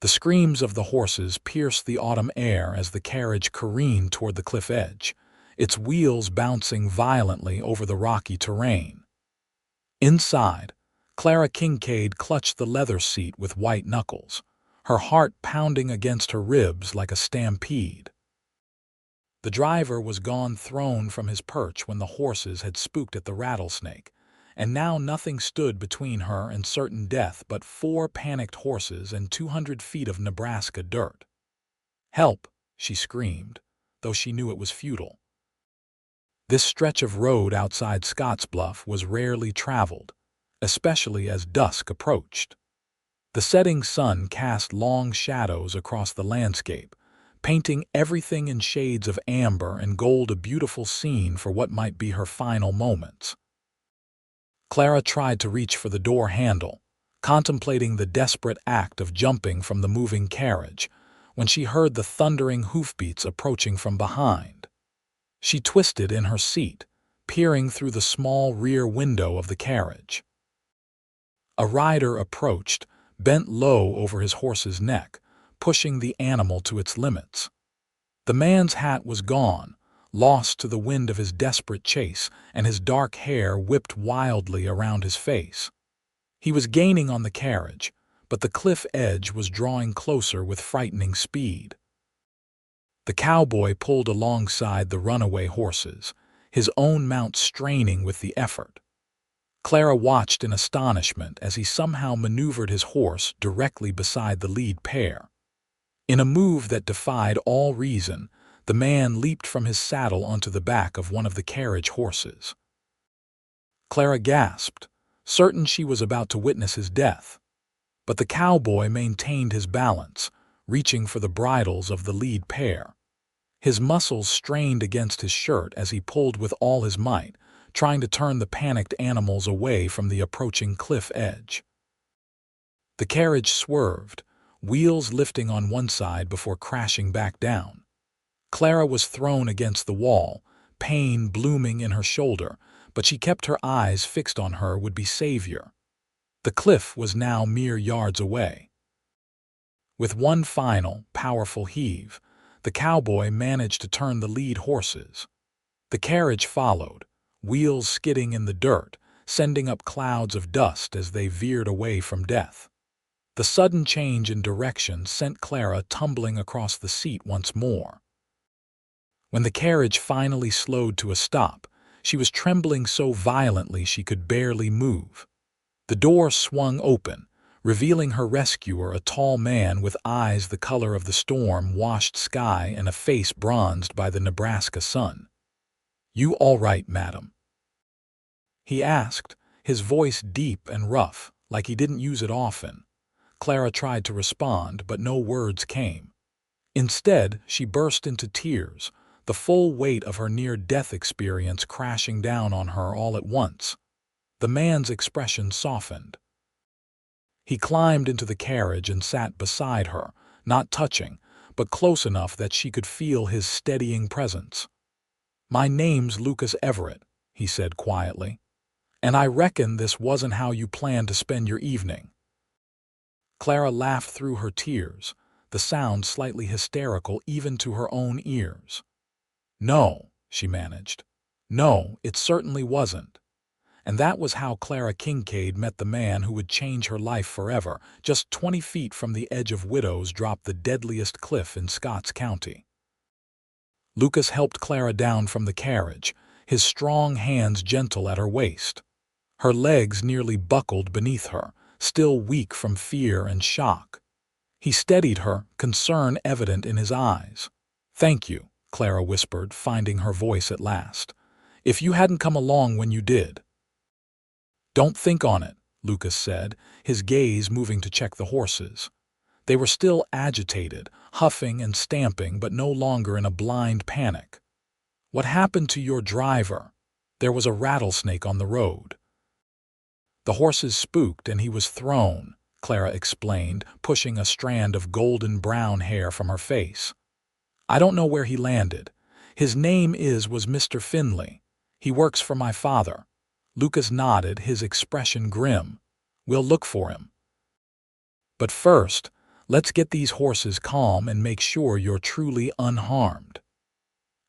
The screams of the horses pierced the autumn air as the carriage careened toward the cliff edge, its wheels bouncing violently over the rocky terrain. Inside, Clara Kincaid clutched the leather seat with white knuckles, her heart pounding against her ribs like a stampede. The driver was gone, thrown from his perch when the horses had spooked at the rattlesnake, and now nothing stood between her and certain death but 4 panicked horses and 200 feet of Nebraska dirt. "Help!" she screamed, though she knew it was futile. This stretch of road outside Scottsbluff was rarely traveled, especially as dusk approached. The setting sun cast long shadows across the landscape, painting everything in shades of amber and gold, a beautiful scene for what might be her final moments. Clara tried to reach for the door handle, contemplating the desperate act of jumping from the moving carriage, when she heard the thundering hoofbeats approaching from behind. She twisted in her seat, peering through the small rear window of the carriage. A rider approached, bent low over his horse's neck, pushing the animal to its limits. The man's hat was gone, lost to the wind of his desperate chase, and his dark hair whipped wildly around his face. He was gaining on the carriage, but the cliff edge was drawing closer with frightening speed. The cowboy pulled alongside the runaway horses, his own mount straining with the effort. Clara watched in astonishment as he somehow maneuvered his horse directly beside the lead pair. In a move that defied all reason, the man leaped from his saddle onto the back of one of the carriage horses. Clara gasped, certain she was about to witness his death. But the cowboy maintained his balance, reaching for the bridles of the lead pair. His muscles strained against his shirt as he pulled with all his might, trying to turn the panicked animals away from the approaching cliff edge. The carriage swerved, wheels lifting on one side before crashing back down. Clara was thrown against the wall, pain blooming in her shoulder, but she kept her eyes fixed on her would-be savior. The cliff was now mere yards away. With one final, powerful heave, the cowboy managed to turn the lead horses. The carriage followed, wheels skidding in the dirt, sending up clouds of dust as they veered away from death. The sudden change in direction sent Clara tumbling across the seat once more. When the carriage finally slowed to a stop, she was trembling so violently she could barely move. The door swung open, revealing her rescuer, a tall man with eyes the color of the storm-washed sky and a face bronzed by the Nebraska sun. "You all right, madam?" he asked, his voice deep and rough, like he didn't use it often. Clara tried to respond, but no words came. Instead, she burst into tears, the full weight of her near-death experience crashing down on her all at once. The man's expression softened. He climbed into the carriage and sat beside her, not touching, but close enough that she could feel his steadying presence. "My name's Lucas Everett," he said quietly, "and I reckon this wasn't how you planned to spend your evening." Clara laughed through her tears, the sound slightly hysterical even to her own ears. "No," she managed. "No, it certainly wasn't." And that was how Clara Kincaid met the man who would change her life forever. Just 20 feet from the edge of Widows dropped the deadliest cliff in Scotts County. Lucas helped Clara down from the carriage, his strong hands gentle at her waist. Her legs nearly buckled beneath her, still weak from fear and shock. He steadied her, concern evident in his eyes. "Thank you," Clara whispered, finding her voice at last. "If you hadn't come along when you did—" "Don't think on it," Lucas said, his gaze moving to check the horses. They were still agitated, huffing and stamping, but no longer in a blind panic. "What happened to your driver?" "There was a rattlesnake on the road." "The horses spooked and he was thrown," Clara explained, pushing a strand of golden-brown hair from her face. "I don't know where he landed. His name was Mr. Finley. He works for my father." Lucas nodded, his expression grim. "We'll look for him. But first, Let's get these horses calm and make sure you're truly unharmed."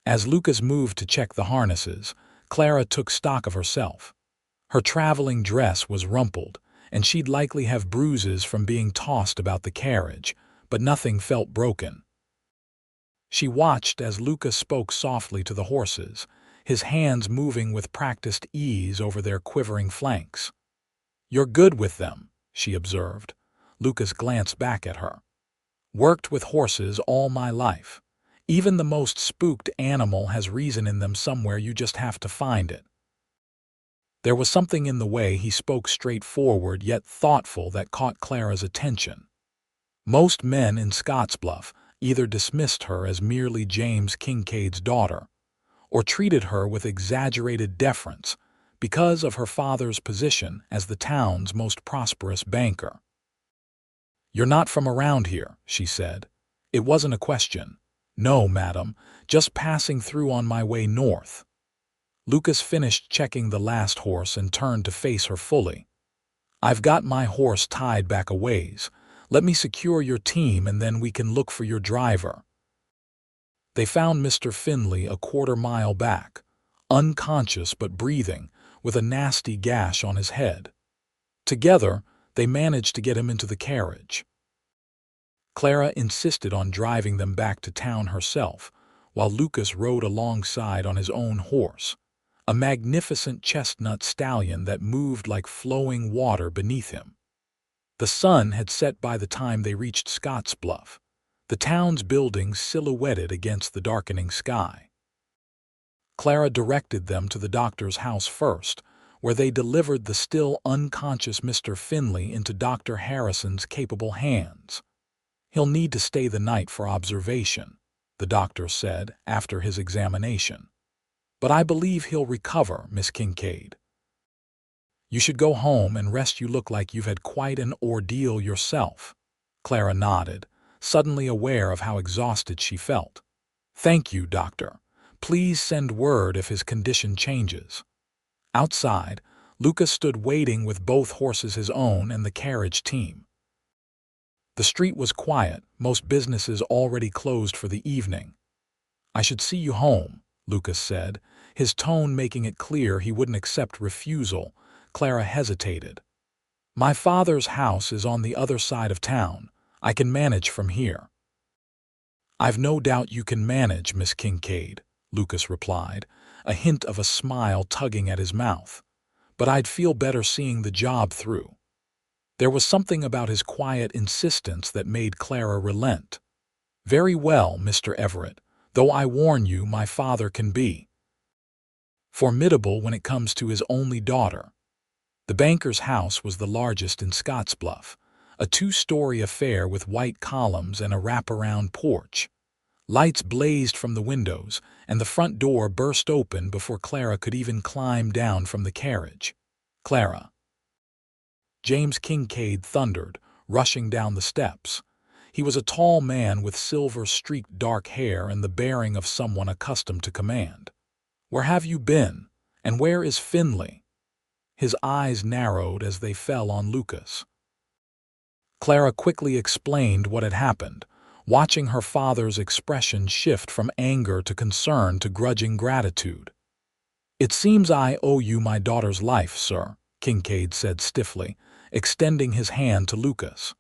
As Lucas moved to check the harnesses, Clara took stock of herself. Her traveling dress was rumpled, and she'd likely have bruises from being tossed about the carriage, but nothing felt broken. She watched as Lucas spoke softly to the horses, his hands moving with practiced ease over their quivering flanks. "You're good with them," she observed. Lucas glanced back at her. "Worked with horses all my life. Even the most spooked animal has reason in them somewhere, you just have to find it." There was something in the way he spoke, straightforward yet thoughtful, that caught Clara's attention. Most men in Scottsbluff either dismissed her as merely James Kincaid's daughter, or treated her with exaggerated deference because of her father's position as the town's most prosperous banker. "You're not from around here," she said. It wasn't a question. "No, madam, just passing through on my way north." Lucas finished checking the last horse and turned to face her fully. "I've got my horse tied back a ways. Let me secure your team and then we can look for your driver." They found Mr. Finley a quarter-mile back, unconscious but breathing, with a nasty gash on his head. Together, they managed to get him into the carriage. Clara insisted on driving them back to town herself, while Lucas rode alongside on his own horse, a magnificent chestnut stallion that moved like flowing water beneath him. The sun had set by the time they reached Scottsbluff, the town's buildings silhouetted against the darkening sky. Clara directed them to the doctor's house first, where they delivered the still unconscious Mr. Finley into Dr. Harrison's capable hands. "He'll need to stay the night for observation," the doctor said after his examination. "But I believe he'll recover, Miss Kincaid. You should go home and rest. You look like you've had quite an ordeal yourself." Clara nodded, suddenly aware of how exhausted she felt. "Thank you, doctor. Please send word if his condition changes." Outside, Lucas stood waiting with both horses, his own and the carriage team. The street was quiet, most businesses already closed for the evening. "I should see you home," Lucas said, his tone making it clear he wouldn't accept refusal. Clara hesitated. "My father's house is on the other side of town. I can manage from here." "I've no doubt you can manage, Miss Kincaid," Lucas replied, a hint of a smile tugging at his mouth. "But I'd feel better seeing the job through." There was something about his quiet insistence that made Clara relent. "Very well, Mr. Everett, though I warn you my father can be formidable when it comes to his only daughter." The banker's house was the largest in Scottsbluff, a two-story affair with white columns and a wraparound porch. Lights blazed from the windows, and the front door burst open before Clara could even climb down from the carriage. "Clara!" James Kincaid thundered, rushing down the steps. He was a tall man with silver-streaked dark hair and the bearing of someone accustomed to command. "Where have you been? And where is Finley?" His eyes narrowed as they fell on Lucas. Clara quickly explained what had happened, watching her father's expression shift from anger to concern to grudging gratitude. "It seems I owe you my daughter's life, sir," Kincaid said stiffly, extending his hand to Lucas.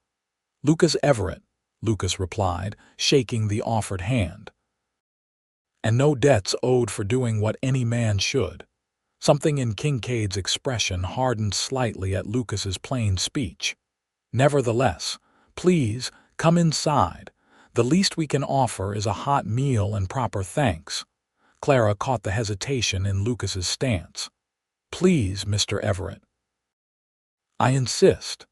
"Lucas Everett," Lucas replied, shaking the offered hand. "And no debts owed for doing what any man should." Something in Kincaid's expression hardened slightly at Lucas's plain speech. "Nevertheless, please, come inside. The least we can offer is a hot meal and proper thanks." Clara caught the hesitation in Lucas's stance. "Please, Mr. Everett." "I insist."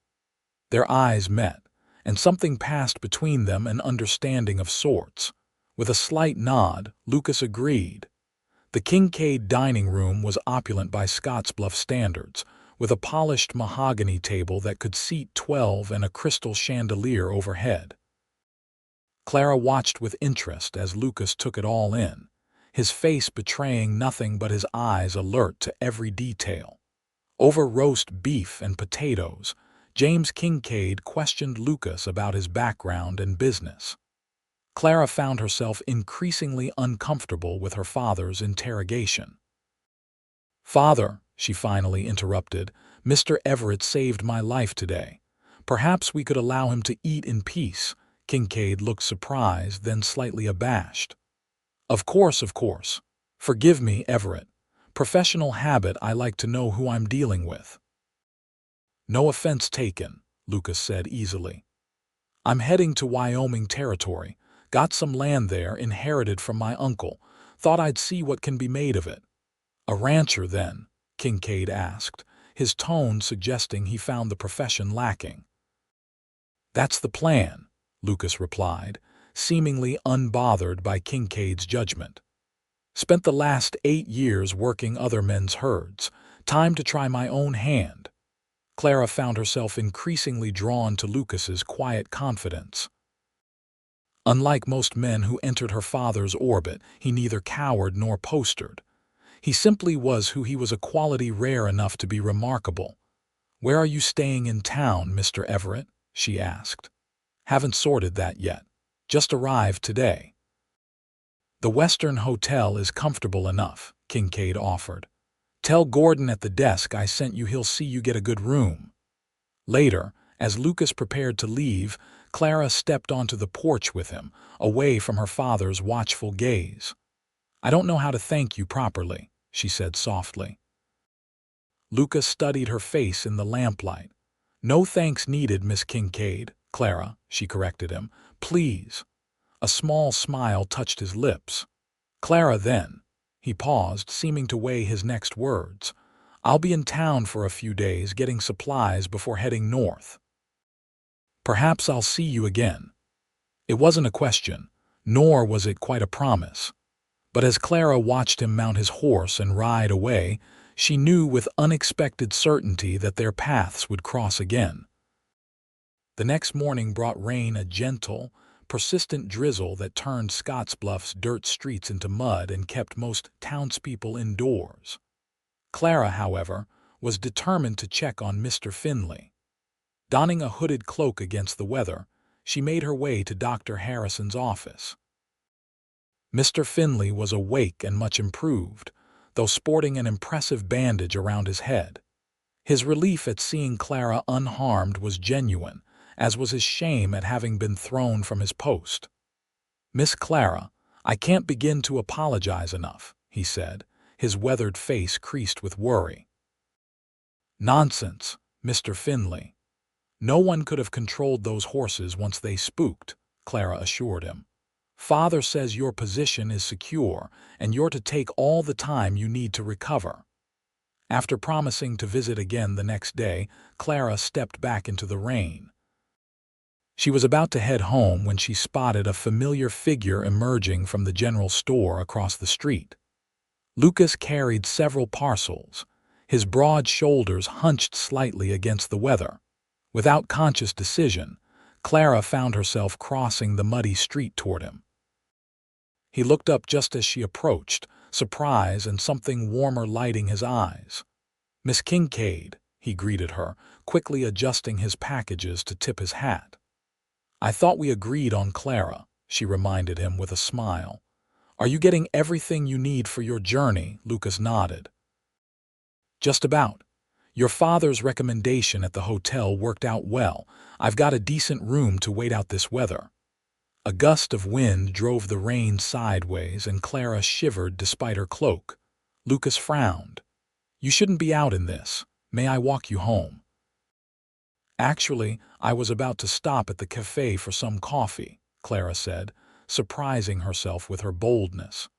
Their eyes met, and something passed between them, an understanding of sorts. With a slight nod, Lucas agreed. The Kincaid dining room was opulent by Scottsbluff standards, with a polished mahogany table that could seat 12 and a crystal chandelier overhead. Clara watched with interest as Lucas took it all in, his face betraying nothing but his eyes alert to every detail. Over roast beef and potatoes, James Kincaid questioned Lucas about his background and business. Clara found herself increasingly uncomfortable with her father's interrogation. "Father," she finally interrupted, "Mr. Everett saved my life today. Perhaps we could allow him to eat in peace." Kincaid looked surprised, then slightly abashed. Of course. Forgive me, Everett. Professional habit, I like to know who I'm dealing with." "No offense taken," Lucas said easily. "I'm heading to Wyoming territory. Got some land there, inherited from my uncle. Thought I'd see what can be made of it." "A rancher, then?" Kincaid asked, his tone suggesting he found the profession lacking. "That's the plan," Lucas replied, seemingly unbothered by Kincaid's judgment. "Spent the last 8 years working other men's herds. Time to try my own hand." Clara found herself increasingly drawn to Lucas's quiet confidence. Unlike most men who entered her father's orbit, he neither cowered nor postured. He simply was who he was, a quality rare enough to be remarkable. "Where are you staying in town, Mr. Everett?" she asked. "Haven't sorted that yet. Just arrived today." "The Western Hotel is comfortable enough," Kincaid offered. "Tell Gordon at the desk I sent you, he'll see you get a good room." Later, as Lucas prepared to leave, Clara stepped onto the porch with him, away from her father's watchful gaze. "I don't know how to thank you properly," she said softly. Lucas studied her face in the lamplight. "No thanks needed, Miss Kincaid, Clara," she corrected him. "Please." A small smile touched his lips. "Clara, then." He paused, seeming to weigh his next words. "I'll be in town for a few days getting supplies before heading north. Perhaps I'll see you again." It wasn't a question, nor was it quite a promise. But as Clara watched him mount his horse and ride away, she knew with unexpected certainty that their paths would cross again. The next morning brought rain, a gentle, persistent drizzle that turned Scottsbluff's dirt streets into mud and kept most townspeople indoors. Clara, however, was determined to check on Mr. Finley. Donning a hooded cloak against the weather, she made her way to Dr. Harrison's office. Mr. Finley was awake and much improved, though sporting an impressive bandage around his head. His relief at seeing Clara unharmed was genuine, as was his shame at having been thrown from his post. "Miss Clara, I can't begin to apologize enough," he said, his weathered face creased with worry. "Nonsense, Mr. Finley. No one could have controlled those horses once they spooked," Clara assured him. "Father says your position is secure, and you're to take all the time you need to recover." After promising to visit again the next day, Clara stepped back into the rain. She was about to head home when she spotted a familiar figure emerging from the general store across the street. Lucas carried several parcels, his broad shoulders hunched slightly against the weather. Without conscious decision, Clara found herself crossing the muddy street toward him. He looked up just as she approached, surprise and something warmer lighting his eyes. "Miss Kincaid," he greeted her, quickly adjusting his packages to tip his hat. "I thought we agreed on Clara," she reminded him with a smile. "Are you getting everything you need for your journey?" Lucas nodded. "Just about. Your father's recommendation at the hotel worked out well. I've got a decent room to wait out this weather." A gust of wind drove the rain sideways, and Clara shivered despite her cloak. Lucas frowned. "You shouldn't be out in this. May I walk you home?" "Actually, I was about to stop at the cafe for some coffee," Clara said, surprising herself with her boldness.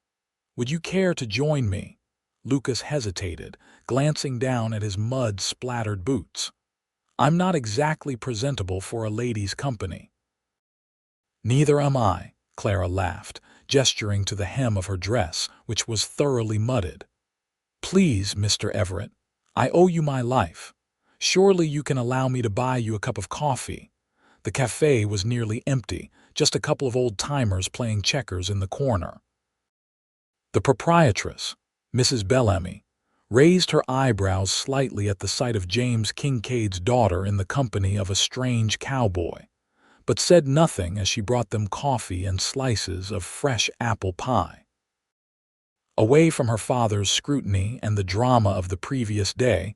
"Would you care to join me?" Lucas hesitated, glancing down at his mud-splattered boots. "I'm not exactly presentable for a lady's company." "Neither am I," Clara laughed, gesturing to the hem of her dress, which was thoroughly mudded. "Please, Mr. Everett, I owe you my life. Surely you can allow me to buy you a cup of coffee." The cafe was nearly empty, just a couple of old-timers playing checkers in the corner. The proprietress, Mrs. Bellamy, raised her eyebrows slightly at the sight of James Kincaid's daughter in the company of a strange cowboy, but said nothing as she brought them coffee and slices of fresh apple pie. Away from her father's scrutiny and the drama of the previous day,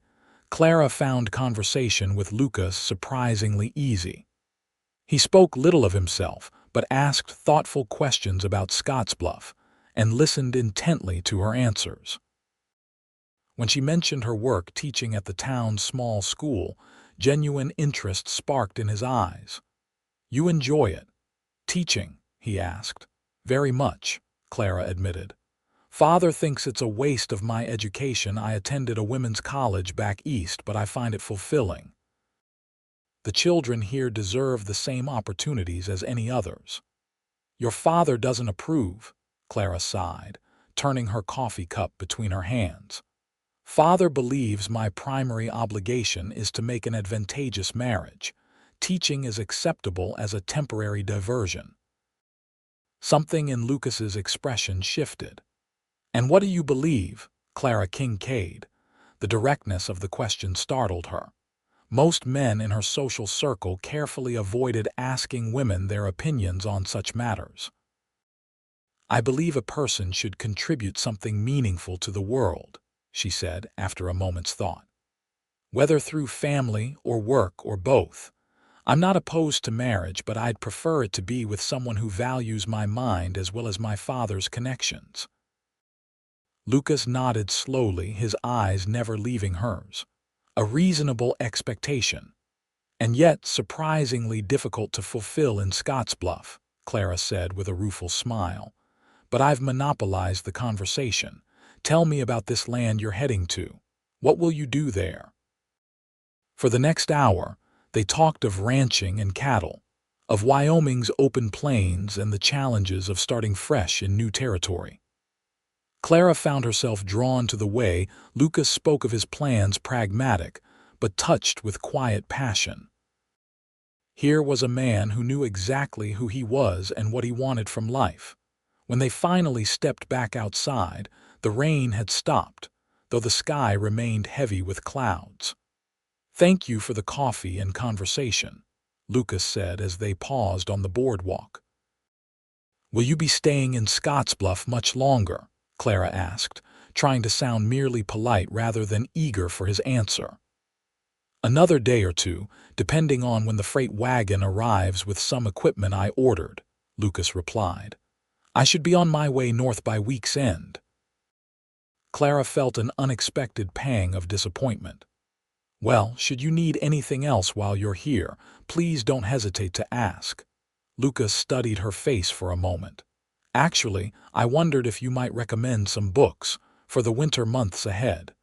Clara found conversation with Lucas surprisingly easy. He spoke little of himself, but asked thoughtful questions about Scottsbluff and listened intently to her answers. When she mentioned her work teaching at the town's small school, genuine interest sparked in his eyes. "You enjoy it, teaching?" he asked. "Very much," Clara admitted. "Father thinks it's a waste of my education. I attended a women's college back east, but I find it fulfilling. The children here deserve the same opportunities as any others." "Your father doesn't approve," Clara sighed, turning her coffee cup between her hands. "Father believes my primary obligation is to make an advantageous marriage. Teaching is acceptable as a temporary diversion." Something in Lucas's expression shifted. "And what do you believe, Clara Kincaid?" The directness of the question startled her. Most men in her social circle carefully avoided asking women their opinions on such matters. "I believe a person should contribute something meaningful to the world," she said after a moment's thought. "Whether through family or work or both. I'm not opposed to marriage, but I'd prefer it to be with someone who values my mind as well as my father's connections." Lucas nodded slowly, his eyes never leaving hers. A reasonable expectation, and yet surprisingly difficult to fulfill in Scottsbluff, Clara said with a rueful smile. "But I've monopolized the conversation. Tell me about this land you're heading to. What will you do there?" For the next hour, they talked of ranching and cattle, of Wyoming's open plains and the challenges of starting fresh in new territory. Clara found herself drawn to the way Lucas spoke of his plans, pragmatic, but touched with quiet passion. Here was a man who knew exactly who he was and what he wanted from life. When they finally stepped back outside, the rain had stopped, though the sky remained heavy with clouds. "Thank you for the coffee and conversation," Lucas said as they paused on the boardwalk. "Will you be staying in Scottsbluff much longer?" Clara asked, trying to sound merely polite rather than eager for his answer. "Another day or two, depending on when the freight wagon arrives with some equipment I ordered," Lucas replied. "I should be on my way north by week's end." Clara felt an unexpected pang of disappointment. "Well, should you need anything else while you're here, please don't hesitate to ask." Lucas studied her face for a moment. "Actually, I wondered if you might recommend some books for the winter months ahead.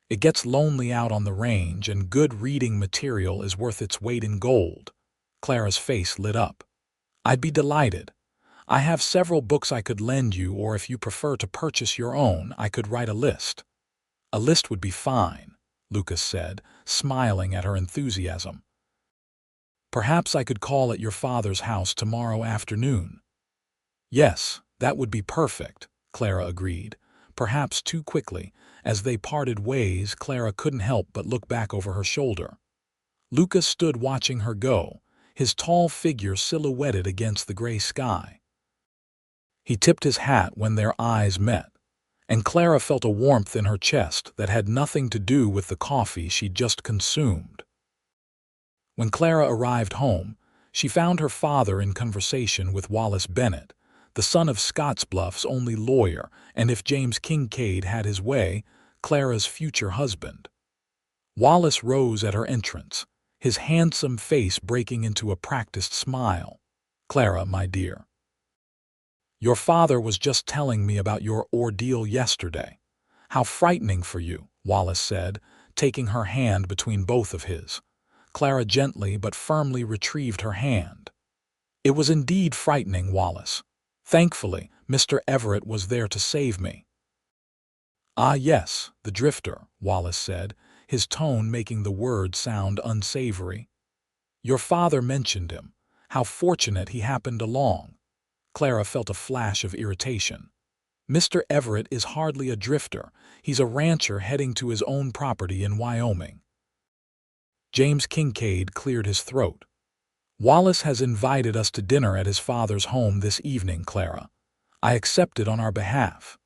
It gets lonely out on the range, and good reading material is worth its weight in gold." Clara's face lit up. "I'd be delighted. I have several books I could lend you, or if you prefer to purchase your own, I could write a list." "A list would be fine," Lucas said, smiling at her enthusiasm. "Perhaps I could call at your father's house tomorrow afternoon." "Yes, that would be perfect," Clara agreed, perhaps too quickly. As they parted ways, Clara couldn't help but look back over her shoulder. Lucas stood watching her go, his tall figure silhouetted against the gray sky. He tipped his hat when their eyes met, and Clara felt a warmth in her chest that had nothing to do with the coffee she'd just consumed. When Clara arrived home, she found her father in conversation with Wallace Bennett, the son of Scottsbluff's only lawyer, and if James Kincaid had his way, Clara's future husband. Wallace rose at her entrance, his handsome face breaking into a practiced smile. "Clara, my dear. Your father was just telling me about your ordeal yesterday. How frightening for you," Wallace said, taking her hand between both of his. Clara gently but firmly retrieved her hand. "It was indeed frightening, Wallace. Thankfully, Mr. Everett was there to save me." "Ah, yes, the drifter," Wallace said, his tone making the word sound unsavory. "Your father mentioned him. How fortunate he happened along." Clara felt a flash of irritation. Mr. Everett is hardly a drifter. He's a rancher heading to his own property in Wyoming. James Kincaid cleared his throat. Wallace has invited us to dinner at his father's home this evening, Clara. I accepted on our behalf.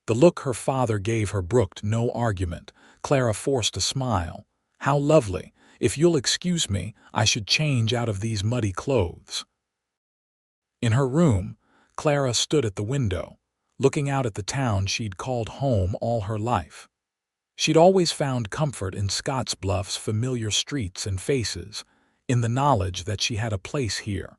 The look her father gave her brooked no argument. Clara forced a smile. How lovely. If you'll excuse me, I should change out of these muddy clothes. In her room, Clara stood at the window, looking out at the town she'd called home all her life. She'd always found comfort in Scottsbluff's familiar streets and faces, in the knowledge that she had a place here.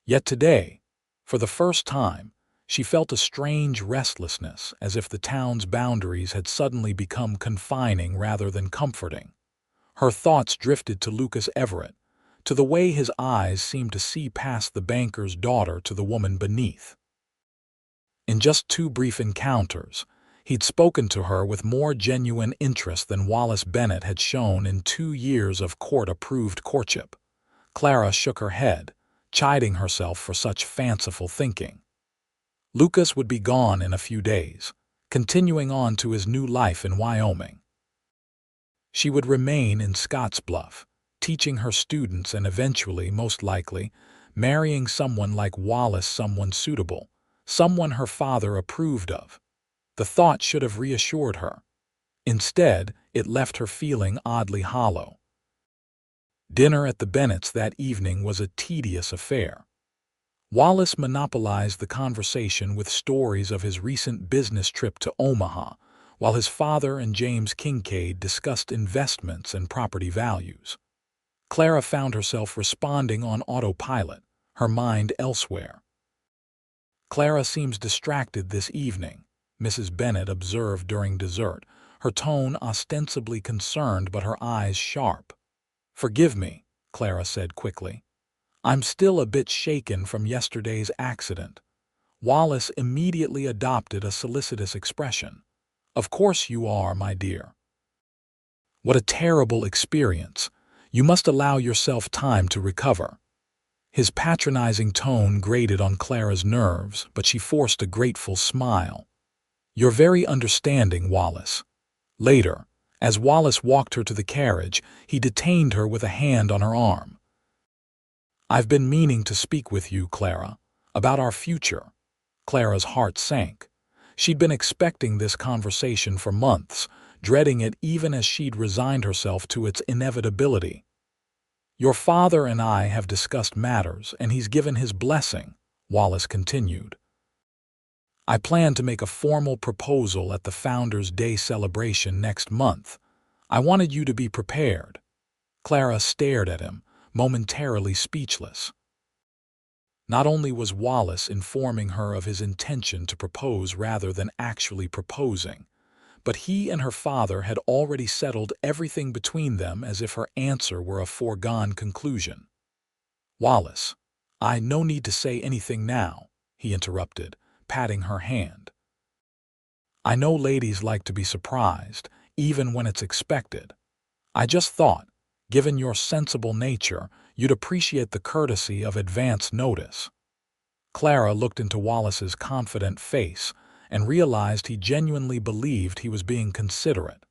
Yet today, for the first time, she felt a strange restlessness, as if the town's boundaries had suddenly become confining rather than comforting. Her thoughts drifted to Lucas Everett, to the way his eyes seemed to see past the banker's daughter to the woman beneath. In just 2 brief encounters, he'd spoken to her with more genuine interest than Wallace Bennett had shown in 2 years of court-approved courtship. Clara shook her head, chiding herself for such fanciful thinking. Lucas would be gone in a few days, continuing on to his new life in Wyoming. She would remain in Scottsbluff, teaching her students and eventually, most likely, marrying someone like Wallace, someone suitable, someone her father approved of. The thought should have reassured her. Instead, it left her feeling oddly hollow. Dinner at the Bennetts that evening was a tedious affair. Wallace monopolized the conversation with stories of his recent business trip to Omaha, while his father and James Kincaid discussed investments and property values. Clara found herself responding on autopilot, her mind elsewhere. Clara seems distracted this evening, Mrs. Bennett observed during dessert, her tone ostensibly concerned but her eyes sharp. Forgive me, Clara said quickly. I'm still a bit shaken from yesterday's accident. Wallace immediately adopted a solicitous expression. Of course you are, my dear. What a terrible experience. You must allow yourself time to recover. His patronizing tone grated on Clara's nerves, but she forced a grateful smile. You're very understanding, Wallace. Later, as Wallace walked her to the carriage, he detained her with a hand on her arm. I've been meaning to speak with you, Clara, about our future. Clara's heart sank. She'd been expecting this conversation for months, dreading it even as she'd resigned herself to its inevitability. Your father and I have discussed matters, and he's given his blessing, Wallace continued. I plan to make a formal proposal at the Founders' Day celebration next month. I wanted you to be prepared. Clara stared at him, momentarily speechless. Not only was Wallace informing her of his intention to propose rather than actually proposing, but he and her father had already settled everything between them as if her answer were a foregone conclusion. Wallace, no need to say anything now, he interrupted, patting her hand. I know ladies like to be surprised, even when it's expected. I just thought, given your sensible nature, you'd appreciate the courtesy of advance notice. Clara looked into Wallace's confident face and realized he genuinely believed he was being considerate.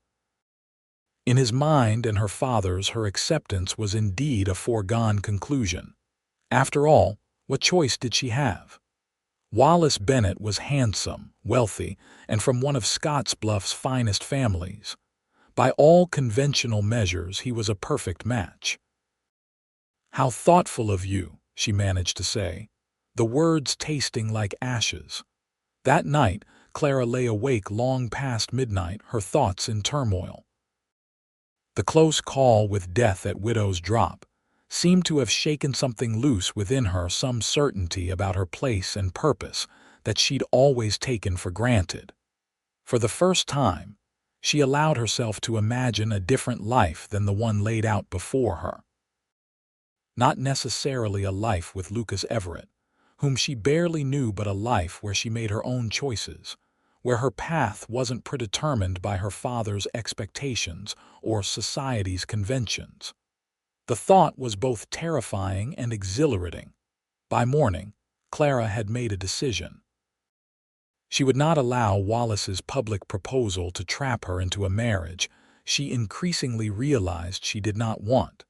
In his mind and her father's, her acceptance was indeed a foregone conclusion. After all, what choice did she have? Wallace Bennett was handsome, wealthy, and from one of Scottsbluff's finest families. By all conventional measures, he was a perfect match. How thoughtful of you, she managed to say, the words tasting like ashes. That night, Clara lay awake long past midnight, her thoughts in turmoil. The close call with death at Widow's Drop seemed to have shaken something loose within her, some certainty about her place and purpose that she'd always taken for granted. For the first time, she allowed herself to imagine a different life than the one laid out before her. Not necessarily a life with Lucas Everett, whom she barely knew, but a life where she made her own choices, where her path wasn't predetermined by her father's expectations or society's conventions. The thought was both terrifying and exhilarating. By morning, Clara had made a decision. She would not allow Wallace's public proposal to trap her into a marriage she increasingly realized she did not want.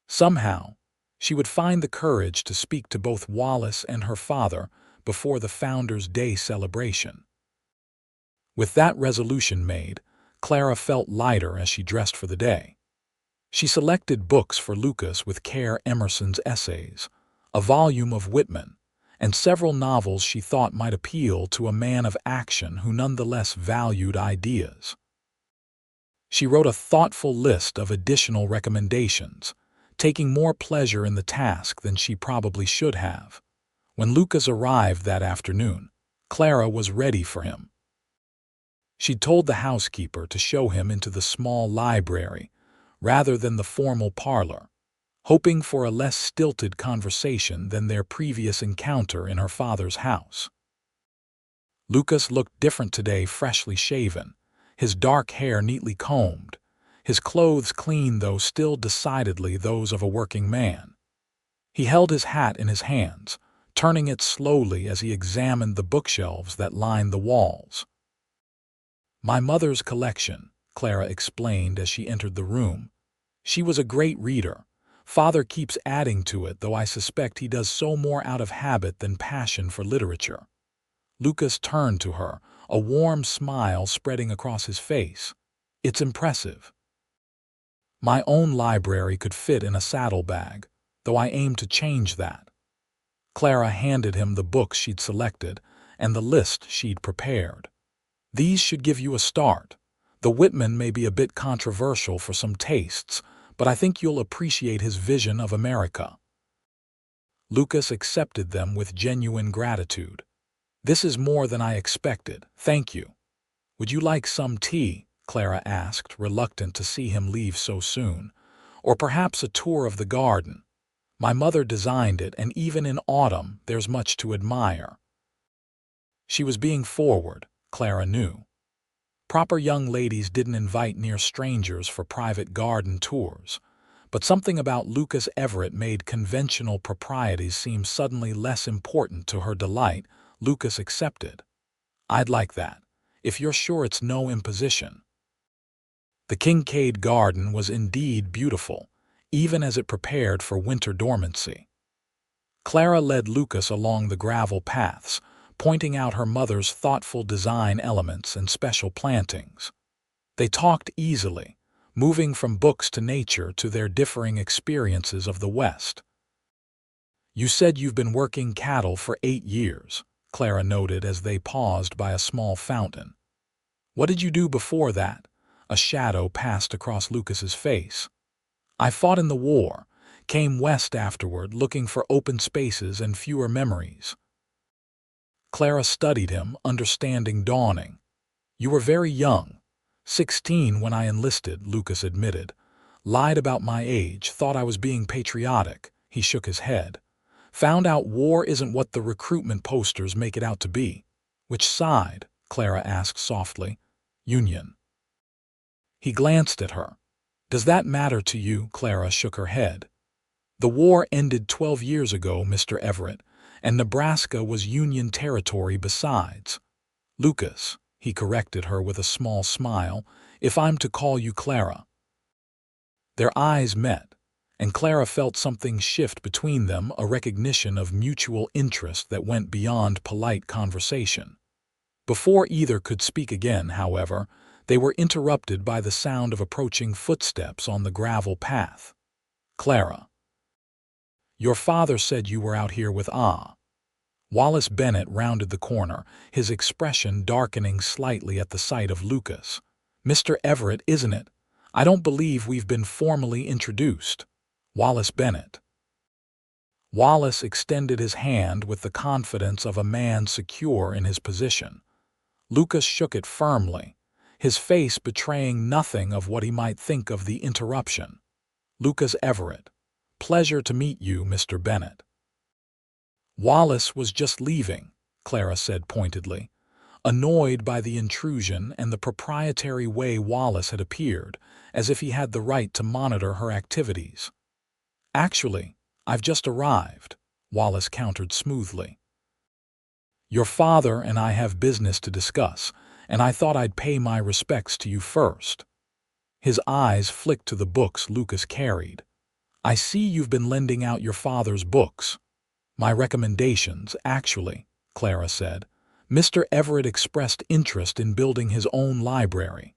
Somehow, she would find the courage to speak to both Wallace and her father before the Founders' Day celebration. With that resolution made, Clara felt lighter as she dressed for the day. She selected books for Lucas with Care Emerson's essays, a volume of Whitman, and several novels she thought might appeal to a man of action who nonetheless valued ideas. She wrote a thoughtful list of additional recommendations, taking more pleasure in the task than she probably should have. When Lucas arrived that afternoon, Clara was ready for him. She'd told the housekeeper to show him into the small library rather than the formal parlor, hoping for a less stilted conversation than their previous encounter in her father's house. Lucas looked different today, freshly shaven, his dark hair neatly combed, his clothes clean though still decidedly those of a working man. He held his hat in his hands, turning it slowly as he examined the bookshelves that lined the walls. "My mother's collection," Clara explained as she entered the room. "She was a great reader. Father keeps adding to it, though I suspect he does so more out of habit than passion for literature." Lucas turned to her, a warm smile spreading across his face. "It's impressive. My own library could fit in a saddlebag, though I aim to change that." Clara handed him the books she'd selected and the list she'd prepared. "These should give you a start. The Whitman may be a bit controversial for some tastes, but I think you'll appreciate his vision of America." Lucas accepted them with genuine gratitude. "This is more than I expected, thank you." "Would you like some tea?" Clara asked, reluctant to see him leave so soon. "Or perhaps a tour of the garden? My mother designed it, and even in autumn there's much to admire." She was being forward, Clara knew. Proper young ladies didn't invite near strangers for private garden tours, but something about Lucas Everett made conventional proprieties seem suddenly less important to her delight. Lucas accepted. "I'd like that, if you're sure it's no imposition." The Kincaid garden was indeed beautiful, even as it prepared for winter dormancy. Clara led Lucas along the gravel paths, pointing out her mother's thoughtful design elements and special plantings. They talked easily, moving from books to nature to their differing experiences of the West. "You said you've been working cattle for 8 years, Clara noted as they paused by a small fountain. "What did you do before that?" A shadow passed across Lucas's face. "I fought in the war, came west afterward looking for open spaces and fewer memories." Clara studied him, understanding dawning. "You were very young. 16 when I enlisted," Lucas admitted. "Lied about my age, thought I was being patriotic." He shook his head. "Found out war isn't what the recruitment posters make it out to be." "Which side?" Clara asked softly. "Union." He glanced at her. "Does that matter to you?" Clara shook her head. "The war ended 12 years ago, Mr. Everett, and Nebraska was Union territory besides." "Lucas," he corrected her with a small smile, "if I'm to call you Clara." Their eyes met, and Clara felt something shift between them, a recognition of mutual interest that went beyond polite conversation. Before either could speak again, however, they were interrupted by the sound of approaching footsteps on the gravel path. "Clara, your father said you were out here with Wallace Bennett rounded the corner, his expression darkening slightly at the sight of Lucas. "Mr. Everett, isn't it? I don't believe we've been formally introduced." "Wallace Bennett." Wallace extended his hand with the confidence of a man secure in his position. Lucas shook it firmly, his face betraying nothing of what he might think of the interruption. "Lucas Everett. Pleasure to meet you, Mr. Bennett." "Wallace was just leaving," Clara said pointedly, annoyed by the intrusion and the proprietary way Wallace had appeared, as if he had the right to monitor her activities. "Actually, I've just arrived," Wallace countered smoothly. Your father and I have business to discuss, and I thought I'd pay my respects to you first." His eyes flicked to the books Lucas carried. "I see you've been lending out your father's books." "My recommendations, actually," Clara said. "Mr. Everett expressed interest in building his own library."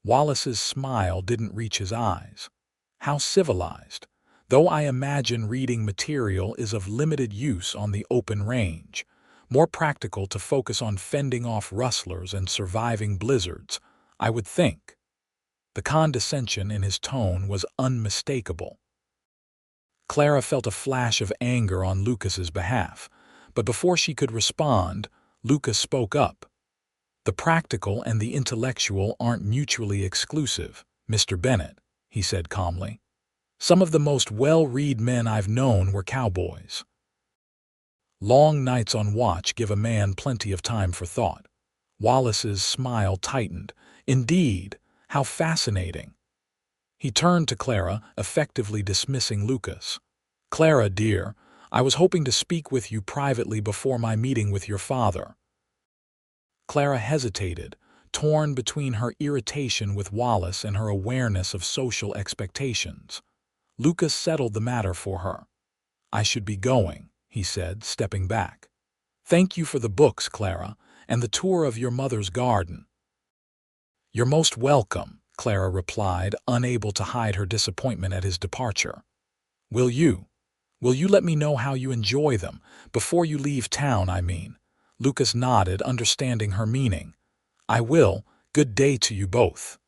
Wallace's smile didn't reach his eyes. How civilized, though I imagine reading material is of limited use on the open range, more practical to focus on fending off rustlers and surviving blizzards, I would think. The condescension in his tone was unmistakable. Clara felt a flash of anger on Lucas's behalf, but before she could respond, Lucas spoke up. "The practical and the intellectual aren't mutually exclusive, Mr. Bennett," he said calmly. "Some of the most well-read men I've known were cowboys." Long nights on watch give a man plenty of time for thought. Wallace's smile tightened. "Indeed, how fascinating." He turned to Clara, effectively dismissing Lucas. "Clara, dear, I was hoping to speak with you privately before my meeting with your father." Clara hesitated, torn between her irritation with Wallace and her awareness of social expectations. Lucas settled the matter for her. "I should be going," he said, stepping back. "Thank you for the books, Clara, and the tour of your mother's garden." "You're most welcome," Clara replied, unable to hide her disappointment at his departure. Will you let me know how you enjoy them, before you leave town, I mean?" Lucas nodded, understanding her meaning. "I will. Good day to you both."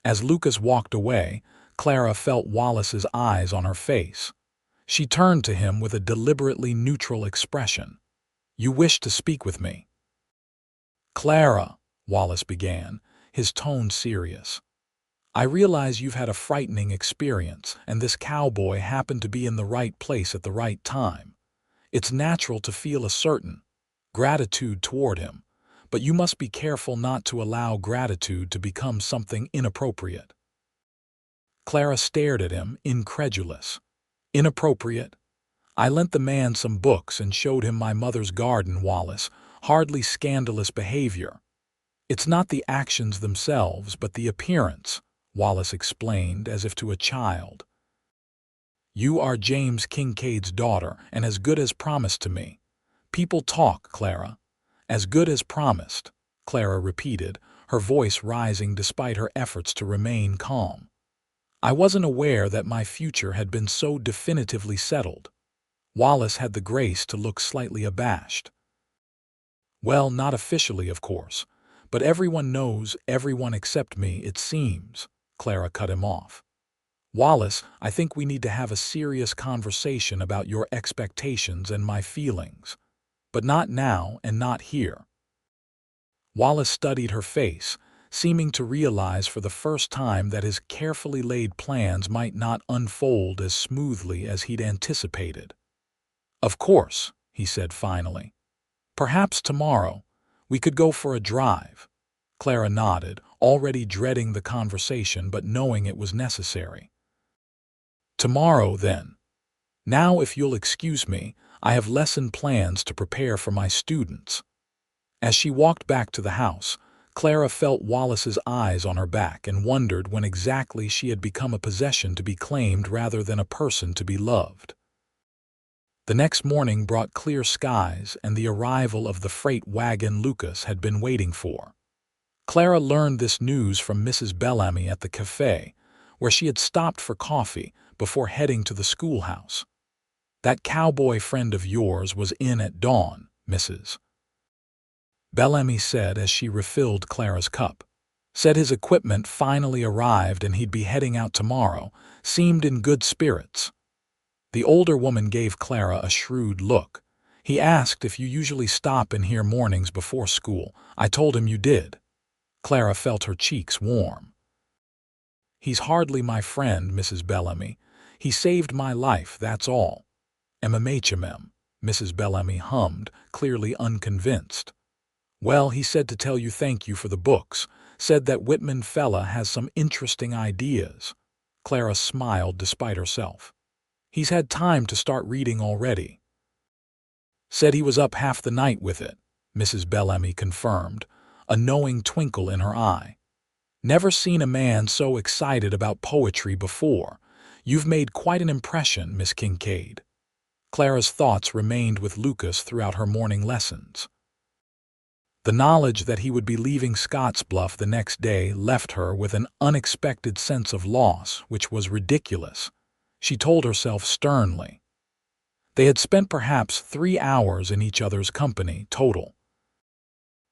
As Lucas walked away, Clara felt Wallace's eyes on her face. She turned to him with a deliberately neutral expression. "You wish to speak with me?" "Clara," Wallace began, his tone serious. "I realize you've had a frightening experience, and this cowboy happened to be in the right place at the right time. It's natural to feel a certain gratitude toward him, but you must be careful not to allow gratitude to become something inappropriate." Clara stared at him, incredulous. "Inappropriate? I lent the man some books and showed him my mother's garden, Wallace. Hardly scandalous behavior." "It's not the actions themselves, but the appearance," Wallace explained as if to a child. "You are James Kincaid's daughter, and as good as promised to me." "People talk, Clara." "As good as promised," Clara repeated, her voice rising despite her efforts to remain calm. "I wasn't aware that my future had been so definitively settled." Wallace had the grace to look slightly abashed. "Well, not officially, of course, but everyone knows everyone except me, it seems," Clara cut him off. "Wallace, I think we need to have a serious conversation about your expectations and my feelings. But not now and not here." Wallace studied her face, seeming to realize for the first time that his carefully laid plans might not unfold as smoothly as he'd anticipated. "Of course," he said finally. "Perhaps tomorrow. We could go for a drive." Clara nodded, already dreading the conversation but knowing it was necessary. "Tomorrow, then. Now, if you'll excuse me, I have lesson plans to prepare for my students." As she walked back to the house, Clara felt Wallace's eyes on her back and wondered when exactly she had become a possession to be claimed rather than a person to be loved. The next morning brought clear skies and the arrival of the freight wagon Lucas had been waiting for. Clara learned this news from Mrs. Bellamy at the cafe, where she had stopped for coffee before heading to the schoolhouse. "That cowboy friend of yours was in at dawn, Mrs. Bellamy said as she refilled Clara's cup. Said his equipment finally arrived and he'd be heading out tomorrow. Seemed in good spirits." The older woman gave Clara a shrewd look. "He asked if you usually stop in here mornings before school. I told him you did." Clara felt her cheeks warm. "He's hardly my friend, Mrs. Bellamy. He saved my life, that's all." "MMHMM," Mrs. Bellamy hummed, clearly unconvinced. "Well, he said to tell you thank you for the books. Said that Whitman fella has some interesting ideas." Clara smiled despite herself. "He's had time to start reading already." Said he was up half the night with it, Mrs. Bellamy confirmed, a knowing twinkle in her eye. Never seen a man so excited about poetry before. You've made quite an impression, Miss Kincaid. Clara's thoughts remained with Lucas throughout her morning lessons. The knowledge that he would be leaving Scottsbluff the next day left her with an unexpected sense of loss, which was ridiculous, she told herself sternly. They had spent perhaps 3 hours in each other's company total.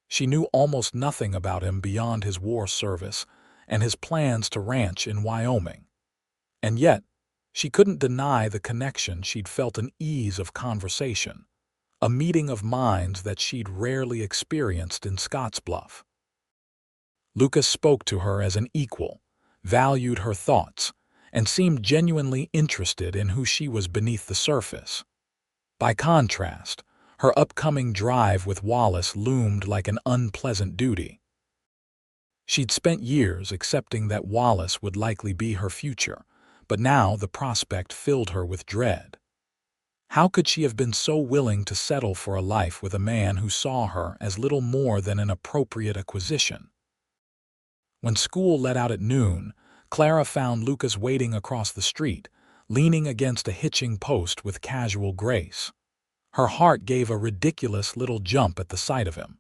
She knew almost nothing about him beyond his war service and his plans to ranch in Wyoming. And yet, she couldn't deny the connection. She'd felt an ease of conversation, a meeting of minds that she'd rarely experienced in Scottsbluff. Lucas spoke to her as an equal, valued her thoughts, and seemed genuinely interested in who she was beneath the surface. By contrast, her upcoming drive with Wallace loomed like an unpleasant duty. She'd spent years accepting that Wallace would likely be her future, but now the prospect filled her with dread. How could she have been so willing to settle for a life with a man who saw her as little more than an appropriate acquisition? When school let out at noon, Clara found Lucas waiting across the street, leaning against a hitching post with casual grace. Her heart gave a ridiculous little jump at the sight of him.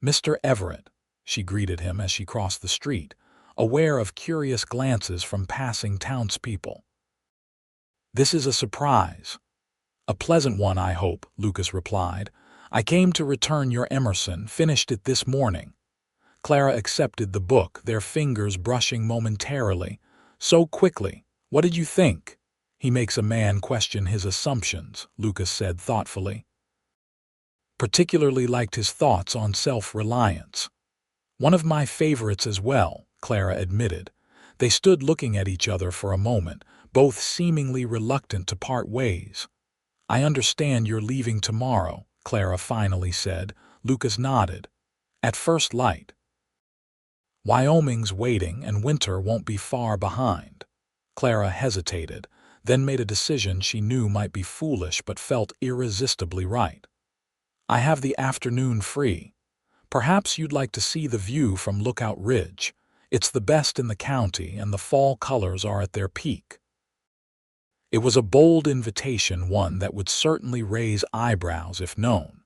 "Mr. Everett," she greeted him as she crossed the street, aware of curious glances from passing townspeople. "This is a surprise." "A pleasant one, I hope," Lucas replied. "I came to return your Emerson, finished it this morning." Clara accepted the book, their fingers brushing momentarily. "So quickly. What did you think?" "He makes a man question his assumptions," Lucas said thoughtfully. "Particularly liked his thoughts on self-reliance." "One of my favorites as well," Clara admitted. They stood looking at each other for a moment, both seemingly reluctant to part ways. "I understand you're leaving tomorrow," Clara finally said. Lucas nodded. "At first light." "Wyoming's waiting, and winter won't be far behind." Clara hesitated, then made a decision she knew might be foolish but felt irresistibly right. "I have the afternoon free. Perhaps you'd like to see the view from Lookout Ridge. It's the best in the county, and the fall colors are at their peak." It was a bold invitation, one that would certainly raise eyebrows if known.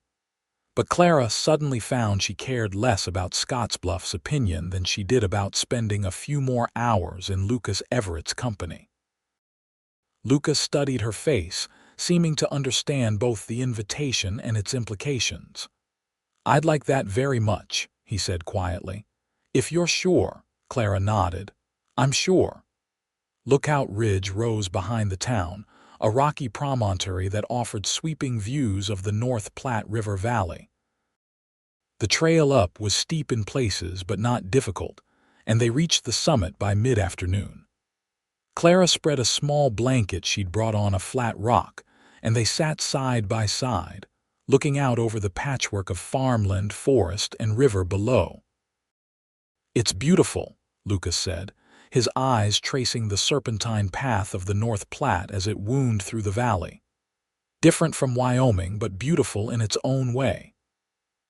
But Clara suddenly found she cared less about Scottsbluff's opinion than she did about spending a few more hours in Lucas Everett's company. Lucas studied her face, seeming to understand both the invitation and its implications. "I'd like that very much," he said quietly. "If you're sure," Clara nodded. "I'm sure." Lookout Ridge rose behind the town, a rocky promontory that offered sweeping views of the North Platte River Valley. The trail up was steep in places but not difficult, and they reached the summit by mid-afternoon. Clara spread a small blanket she'd brought on a flat rock, and they sat side by side, looking out over the patchwork of farmland, forest, and river below. "It's beautiful," Lucas said, his eyes tracing the serpentine path of the North Platte as it wound through the valley. "Different from Wyoming, but beautiful in its own way."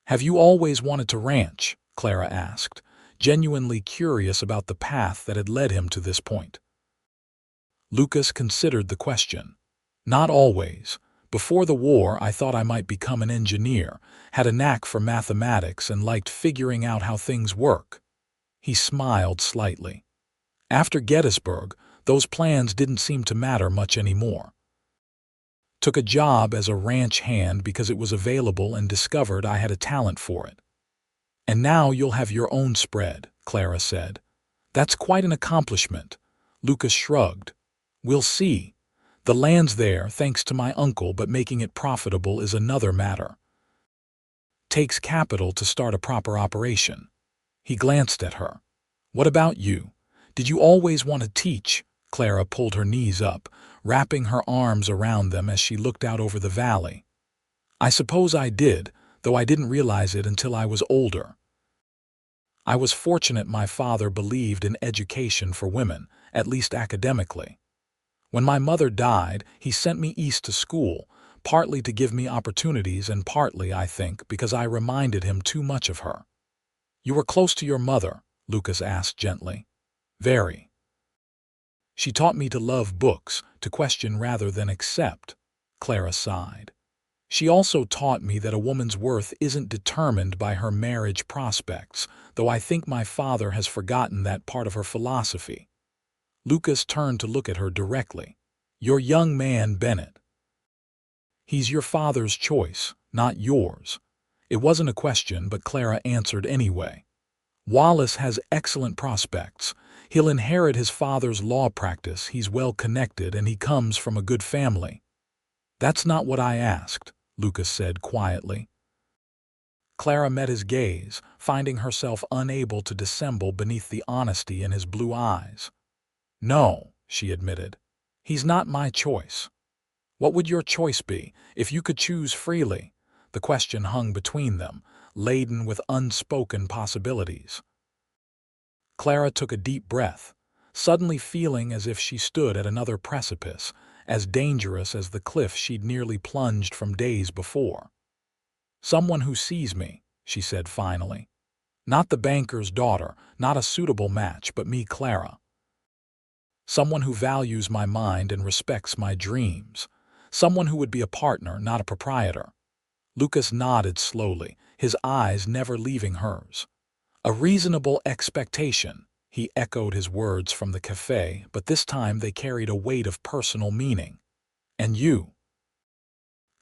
"Have you always wanted to ranch?" Clara asked, genuinely curious about the path that had led him to this point. Lucas considered the question. "Not always. Before the war, I thought I might become an engineer, had a knack for mathematics and liked figuring out how things work." He smiled slightly. "After Gettysburg, those plans didn't seem to matter much anymore. Took a job as a ranch hand because it was available and discovered I had a talent for it." "And now you'll have your own spread," Clara said. "That's quite an accomplishment." Lucas shrugged. "We'll see. The land's there, thanks to my uncle, but making it profitable is another matter. Takes capital to start a proper operation." He glanced at her. "What about you? Did you always want to teach?" Clara pulled her knees up, wrapping her arms around them as she looked out over the valley. "I suppose I did, though I didn't realize it until I was older. I was fortunate my father believed in education for women, at least academically. When my mother died, he sent me east to school, partly to give me opportunities and partly, I think, because I reminded him too much of her. You were close to your mother, Lucas asked gently. Very. She taught me to love books, to question rather than accept, Clara sighed. She also taught me that a woman's worth isn't determined by her marriage prospects, though I think my father has forgotten that part of her philosophy. Lucas turned to look at her directly. Your young man, Bennett. He's your father's choice, not yours. It wasn't a question, but Clara answered anyway. Wallace has excellent prospects. He'll inherit his father's law practice, he's well connected, and he comes from a good family. That's not what I asked, Lucas said quietly. Clara met his gaze, finding herself unable to dissemble beneath the honesty in his blue eyes. No, she admitted. He's not my choice. What would your choice be, if you could choose freely? The question hung between them, laden with unspoken possibilities. Clara took a deep breath, suddenly feeling as if she stood at another precipice, as dangerous as the cliff she'd nearly plunged from days before. Someone who sees me, she said finally. Not the banker's daughter, not a suitable match, but me, Clara. Someone who values my mind and respects my dreams. Someone who would be a partner, not a proprietor. Lucas nodded slowly, his eyes never leaving hers. A reasonable expectation, he echoed his words from the cafe, but this time they carried a weight of personal meaning. And you?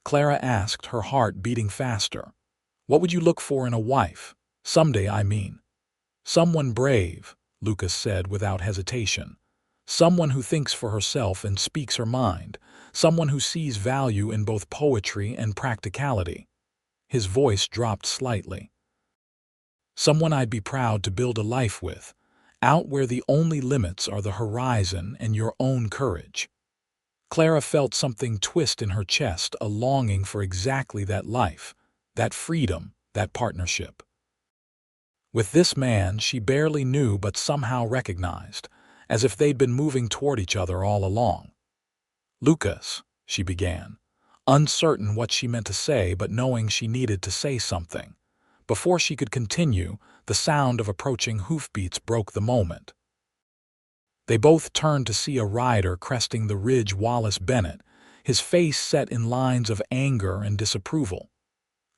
Clara asked, her heart beating faster. What would you look for in a wife? Someday, I mean. Someone brave, Lucas said without hesitation. Someone who thinks for herself and speaks her mind. Someone who sees value in both poetry and practicality. His voice dropped slightly. Someone I'd be proud to build a life with, out where the only limits are the horizon and your own courage. Clara felt something twist in her chest, a longing for exactly that life, that freedom, that partnership. With this man she barely knew but somehow recognized, as if they'd been moving toward each other all along. Lucas, she began, uncertain what she meant to say but knowing she needed to say something. Before she could continue, the sound of approaching hoofbeats broke the moment. They both turned to see a rider cresting the ridge. Wallace Bennett, his face set in lines of anger and disapproval.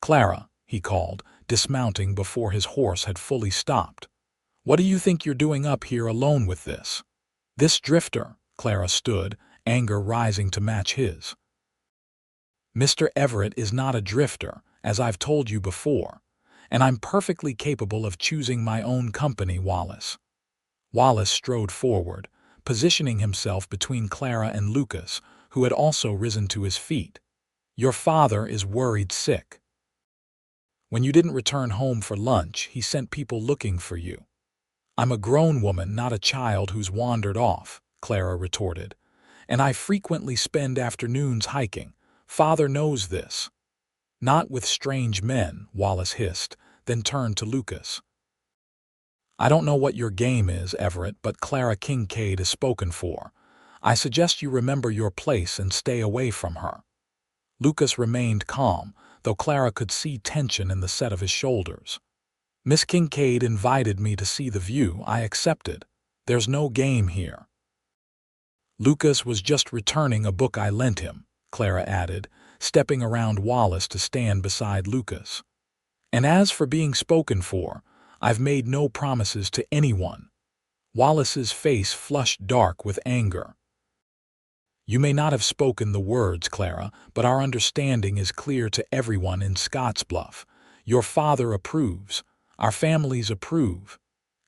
Clara, he called, dismounting before his horse had fully stopped. What do you think you're doing up here alone with this? This drifter, Clara stood, anger rising to match his. Mr. Everett is not a drifter, as I've told you before, and I'm perfectly capable of choosing my own company, Wallace. Wallace strode forward, positioning himself between Clara and Lucas, who had also risen to his feet. Your father is worried sick. When you didn't return home for lunch, he sent people looking for you. I'm a grown woman, not a child who's wandered off, Clara retorted, and I frequently spend afternoons hiking. Father knows this. Not with strange men, Wallace hissed, then turned to Lucas. I don't know what your game is, Everett, but Clara Kincaid is spoken for. I suggest you remember your place and stay away from her. Lucas remained calm, though Clara could see tension in the set of his shoulders. Miss Kincaid invited me to see the view. I accepted. There's no game here. Lucas was just returning a book I lent him, Clara added, stepping around Wallace to stand beside Lucas. And as for being spoken for, I've made no promises to anyone. Wallace's face flushed dark with anger. You may not have spoken the words, Clara, but our understanding is clear to everyone in Scottsbluff. Your father approves. Our families approve.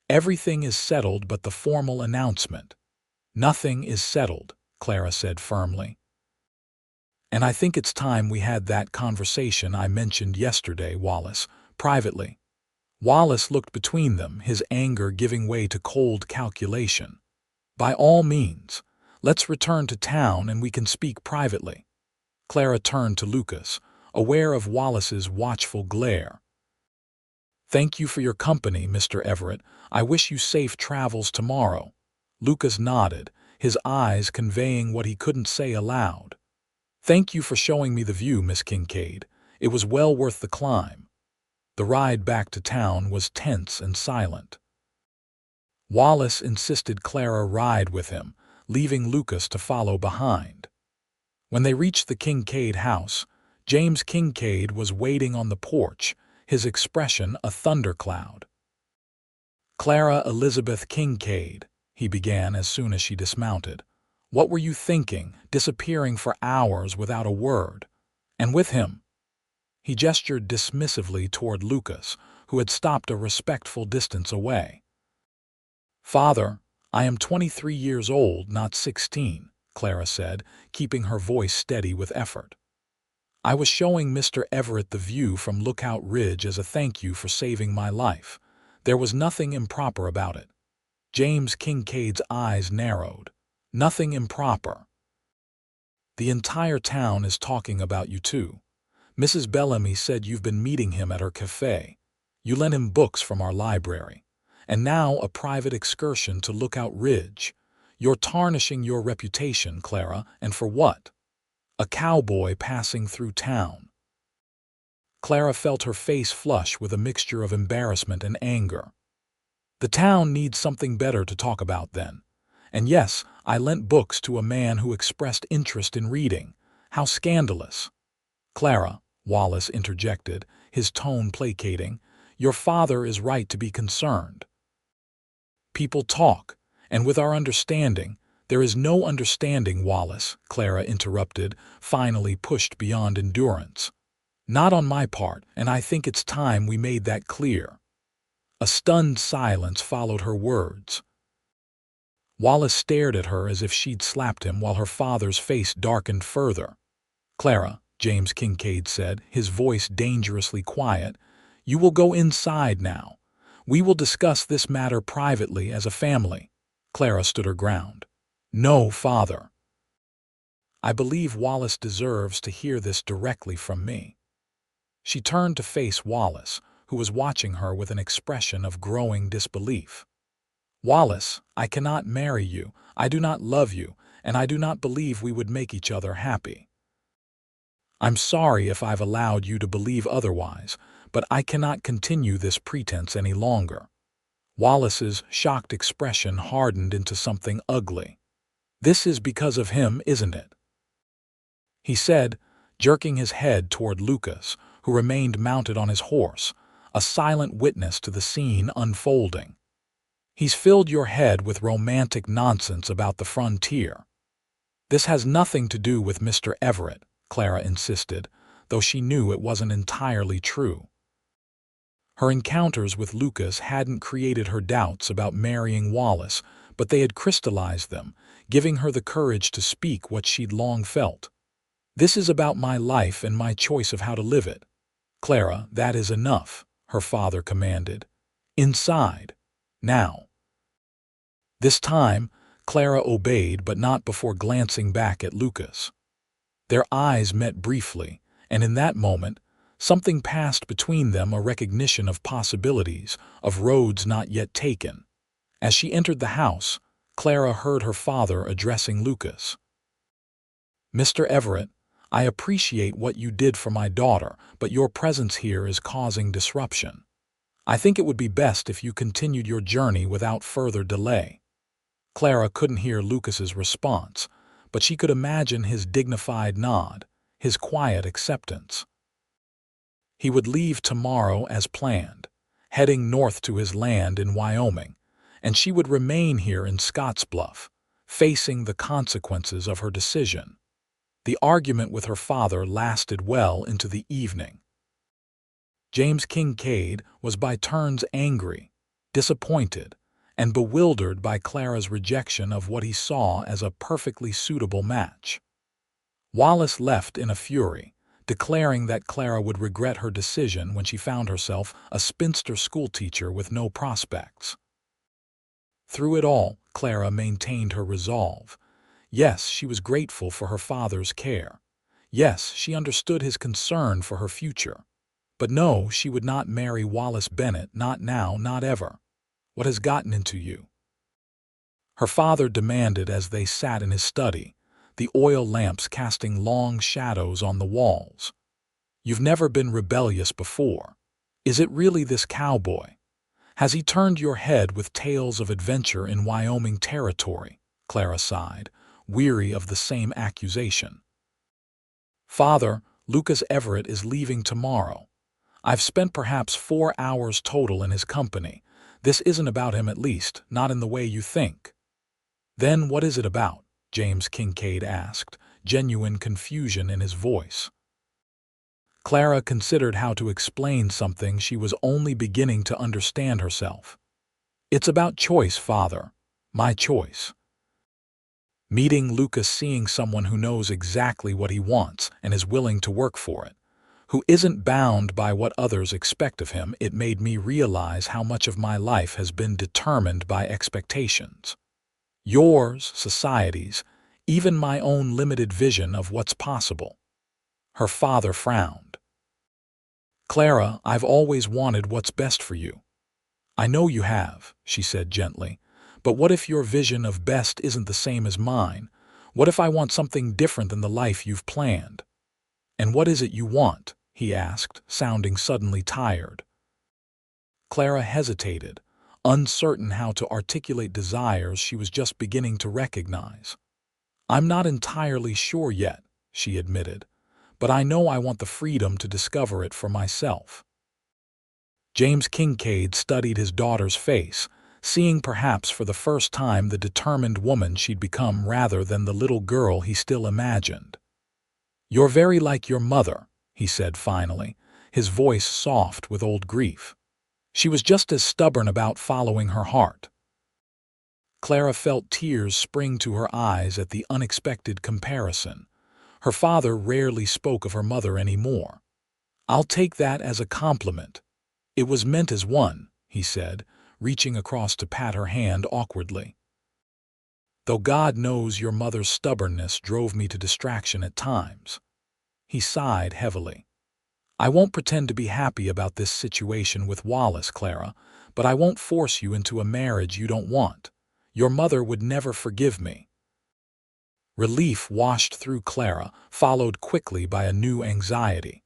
Everything is settled but the formal announcement. Nothing is settled, Clara said firmly. And I think it's time we had that conversation I mentioned yesterday, Wallace, privately. Wallace looked between them, his anger giving way to cold calculation. By all means, let's return to town and we can speak privately. Clara turned to Lucas, aware of Wallace's watchful glare. Thank you for your company, Mr. Everett. I wish you safe travels tomorrow. Lucas nodded, his eyes conveying what he couldn't say aloud. "Thank you for showing me the view, Miss Kincaid. It was well worth the climb." The ride back to town was tense and silent. Wallace insisted Clara ride with him, leaving Lucas to follow behind. When they reached the Kincaid house, James Kincaid was waiting on the porch, his expression a thundercloud. "Clara Elizabeth Kincaid," he began as soon as she dismounted. "What were you thinking, disappearing for hours without a word? And with him?" He gestured dismissively toward Lucas, who had stopped a respectful distance away. "Father, I am 23 years old, not 16, Clara said, keeping her voice steady with effort. "I was showing Mr. Everett the view from Lookout Ridge as a thank you for saving my life. There was nothing improper about it." James Kincaid's eyes narrowed. "Nothing improper." "The entire town is talking about you too. Mrs. Bellamy said you've been meeting him at her cafe. You lent him books from our library. And now a private excursion to Lookout Ridge. You're tarnishing your reputation, Clara, and for what? A cowboy passing through town." Clara felt her face flush with a mixture of embarrassment and anger. "The town needs something better to talk about then. And yes, I lent books to a man who expressed interest in reading. How scandalous." "Clara," Wallace interjected, his tone placating, "your father is right to be concerned." "People talk, and with our understanding—" "There is no understanding, Wallace," Clara interrupted, finally pushed beyond endurance. "Not on my part, and I think it's time we made that clear." A stunned silence followed her words. Wallace stared at her as if she'd slapped him while her father's face darkened further. "Clara," James Kincaid said, his voice dangerously quiet, "you will go inside now. We will discuss this matter privately as a family." Clara stood her ground. "No, father. I believe Wallace deserves to hear this directly from me." She turned to face Wallace, who was watching her with an expression of growing disbelief. "Wallace, I cannot marry you, I do not love you, and I do not believe we would make each other happy. I'm sorry if I've allowed you to believe otherwise, but I cannot continue this pretense any longer." Wallace's shocked expression hardened into something ugly. "This is because of him, isn't it?" he said, jerking his head toward Lucas, who remained mounted on his horse, a silent witness to the scene unfolding. "He's filled your head with romantic nonsense about the frontier." "This has nothing to do with Mr. Everett," Clara insisted, though she knew it wasn't entirely true. Her encounters with Lucas hadn't created her doubts about marrying Wallace, but they had crystallized them, giving her the courage to speak what she'd long felt. "This is about my life and my choice of how to live it." "Clara, that is enough," her father commanded. "Inside. Now." This time, Clara obeyed, but not before glancing back at Lucas. Their eyes met briefly, and in that moment, something passed between them, a recognition of possibilities, of roads not yet taken. As she entered the house, Clara heard her father addressing Lucas. "Mr. Everett, I appreciate what you did for my daughter, but your presence here is causing disruption. I think it would be best if you continued your journey without further delay." Clara couldn't hear Lucas's response, but she could imagine his dignified nod, his quiet acceptance. He would leave tomorrow as planned, heading north to his land in Wyoming, and she would remain here in Scottsbluff, facing the consequences of her decision. The argument with her father lasted well into the evening. James Kincaid was by turns angry, disappointed, and bewildered by Clara's rejection of what he saw as a perfectly suitable match. Wallace left in a fury, declaring that Clara would regret her decision when she found herself a spinster schoolteacher with no prospects. Through it all, Clara maintained her resolve. Yes, she was grateful for her father's care. Yes, she understood his concern for her future. But no, she would not marry Wallace Bennett, not now, not ever. "What has gotten into you?" her father demanded as they sat in his study, the oil lamps casting long shadows on the walls. "You've never been rebellious before. Is it really this cowboy? Has he turned your head with tales of adventure in Wyoming territory?" Clara sighed, weary of the same accusation. "Father, Lucas Everett is leaving tomorrow. I've spent perhaps 4 hours total in his company. This isn't about him, at least, not in the way you think." "Then what is it about?" James Kincaid asked, genuine confusion in his voice. Clara considered how to explain something she was only beginning to understand herself. "It's about choice, Father. My choice. Meeting Lucas, seeing someone who knows exactly what he wants and is willing to work for it, who isn't bound by what others expect of him. It made me realize how much of my life has been determined by expectations. Yours, society's, even my own limited vision of what's possible." Her father frowned. "Clara, I've always wanted what's best for you." "I know you have," she said gently. "But what if your vision of best isn't the same as mine? What if I want something different than the life you've planned?" "And what is it you want?" he asked, sounding suddenly tired. Clara hesitated, uncertain how to articulate desires she was just beginning to recognize. "I'm not entirely sure yet," she admitted, "but I know I want the freedom to discover it for myself." James Kincaid studied his daughter's face, seeing perhaps for the first time the determined woman she'd become rather than the little girl he still imagined. "You're very like your mother," he said finally, his voice soft with old grief. "She was just as stubborn about following her heart." Clara felt tears spring to her eyes at the unexpected comparison. Her father rarely spoke of her mother anymore. "I'll take that as a compliment. It was meant as one," he said, reaching across to pat her hand awkwardly. "Though God knows your mother's stubbornness drove me to distraction at times." He sighed heavily. "I won't pretend to be happy about this situation with Wallace, Clara, but I won't force you into a marriage you don't want. Your mother would never forgive me." Relief washed through Clara, followed quickly by a new anxiety.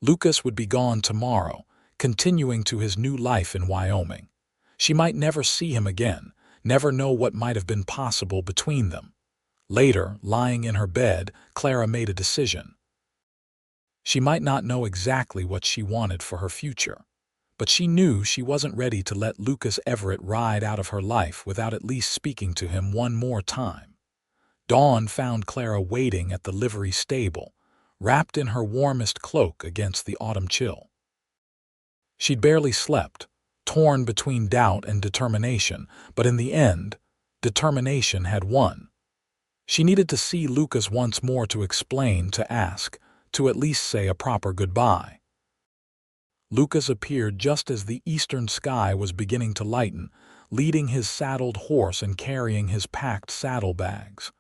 Lucas would be gone tomorrow, continuing to his new life in Wyoming. She might never see him again, never know what might have been possible between them. Later, lying in her bed, Clara made a decision. She might not know exactly what she wanted for her future, but she knew she wasn't ready to let Lucas Everett ride out of her life without at least speaking to him one more time. Dawn found Clara waiting at the livery stable, wrapped in her warmest cloak against the autumn chill. She'd barely slept, torn between doubt and determination, but in the end, determination had won. She needed to see Lucas once more, to explain, to ask, to at least say a proper goodbye. Lucas appeared just as the eastern sky was beginning to lighten, leading his saddled horse and carrying his packed saddlebags.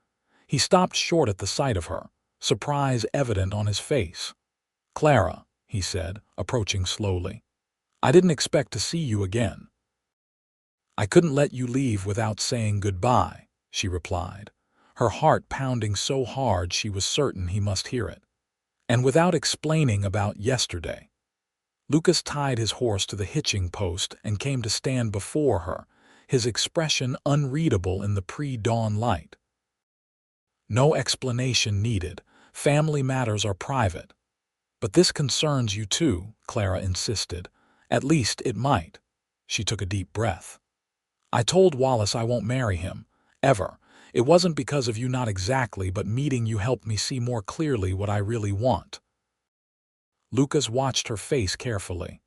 He stopped short at the sight of her, surprise evident on his face. "Clara," he said, approaching slowly, "I didn't expect to see you again." "I couldn't let you leave without saying goodbye," she replied, her heart pounding so hard she was certain he must hear it. "And without explaining about yesterday." Lucas tied his horse to the hitching post and came to stand before her, his expression unreadable in the pre-dawn light. "No explanation needed. Family matters are private." "But this concerns you too," Clara insisted. "At least it might." She took a deep breath. "I told Wallace I won't marry him, ever. It wasn't because of you, not exactly, but meeting you helped me see more clearly what I really want." Lucas watched her face carefully.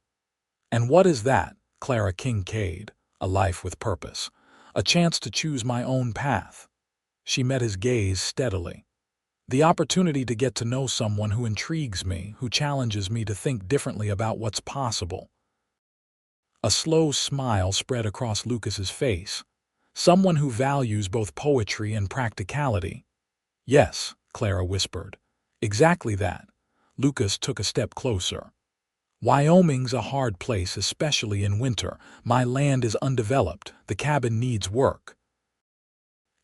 "And what is that, Clara Kincaid? A life with purpose. A chance to choose my own path." She met his gaze steadily. "The opportunity to get to know someone who intrigues me, who challenges me to think differently about what's possible." A slow smile spread across Lucas's face. "Someone who values both poetry and practicality." "Yes," Clara whispered. "Exactly that." Lucas took a step closer. "Wyoming's a hard place, especially in winter. My land is undeveloped. The cabin needs work."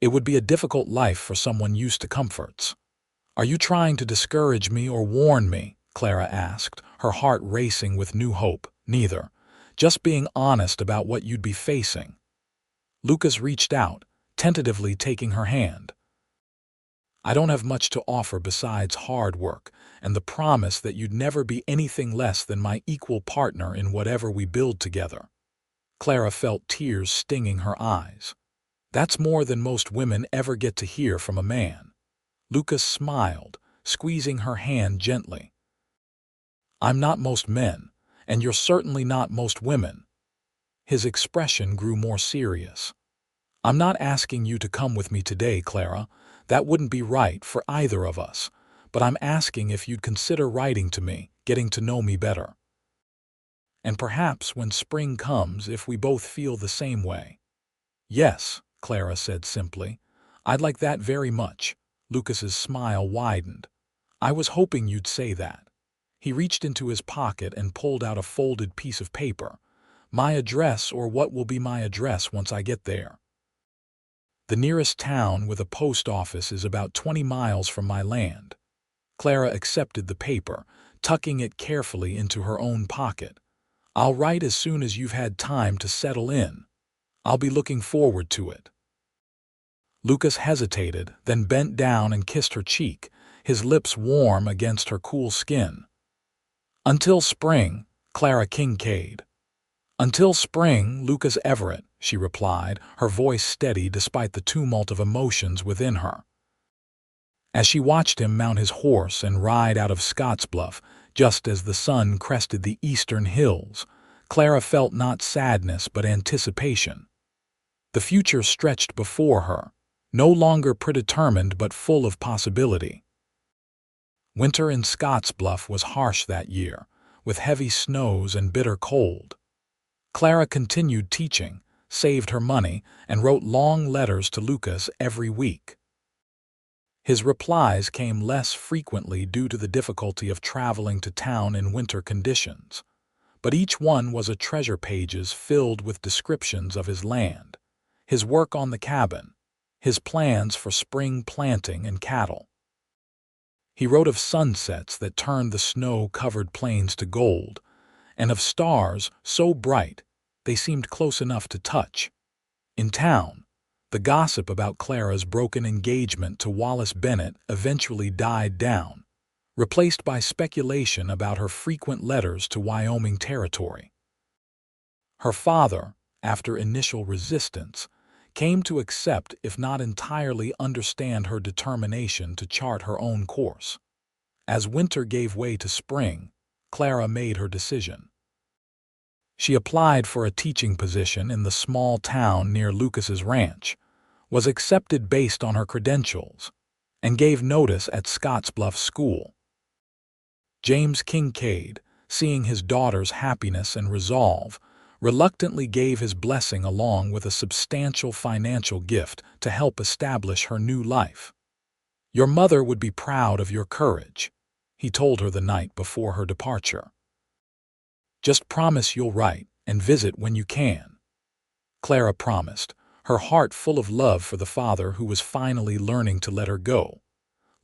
It would be a difficult life for someone used to comforts. "Are you trying to discourage me or warn me?" Clara asked, her heart racing with new hope. "Neither. Just being honest about what you'd be facing." Lucas reached out, tentatively taking her hand. "I don't have much to offer besides hard work and the promise that you'd never be anything less than my equal partner in whatever we build together." Clara felt tears stinging her eyes. That's more than most women ever get to hear from a man. Lucas smiled, squeezing her hand gently. "I'm not most men, and you're certainly not most women." His expression grew more serious. "I'm not asking you to come with me today, Clara. That wouldn't be right for either of us. But I'm asking if you'd consider writing to me, getting to know me better. And perhaps when spring comes, if we both feel the same way." "Yes," Clara said simply. "I'd like that very much." Lucas's smile widened. "I was hoping you'd say that." He reached into his pocket and pulled out a folded piece of paper. "My address, or what will be my address once I get there. The nearest town with a post office is about 20 miles from my land." Clara accepted the paper, tucking it carefully into her own pocket. "I'll write as soon as you've had time to settle in. I'll be looking forward to it." Lucas hesitated, then bent down and kissed her cheek, his lips warm against her cool skin. "Until spring, Clara Kincaid." "Until spring, Lucas Everett," she replied, her voice steady despite the tumult of emotions within her. As she watched him mount his horse and ride out of Scottsbluff, just as the sun crested the eastern hills, Clara felt not sadness but anticipation. The future stretched before her, no longer predetermined but full of possibility. Winter in Scottsbluff was harsh that year, with heavy snows and bitter cold. Clara continued teaching, saved her money, and wrote long letters to Lucas every week. His replies came less frequently due to the difficulty of traveling to town in winter conditions, but each one was a treasure pages filled with descriptions of his land, his work on the cabin, his plans for spring planting and cattle. He wrote of sunsets that turned the snow-covered plains to gold, and of stars so bright they seemed close enough to touch. In town, the gossip about Clara's broken engagement to Wallace Bennett eventually died down, replaced by speculation about her frequent letters to Wyoming territory. Her father, after initial resistance, came to accept, if not entirely understand, her determination to chart her own course. As winter gave way to spring, Clara made her decision. She applied for a teaching position in the small town near Lucas's ranch, was accepted based on her credentials, and gave notice at Scottsbluff School. James Kincaid, seeing his daughter's happiness and resolve, reluctantly gave his blessing along with a substantial financial gift to help establish her new life. "Your mother would be proud of your courage," he told her the night before her departure. "Just promise you'll write and visit when you can." Clara promised, her heart full of love for the father who was finally learning to let her go.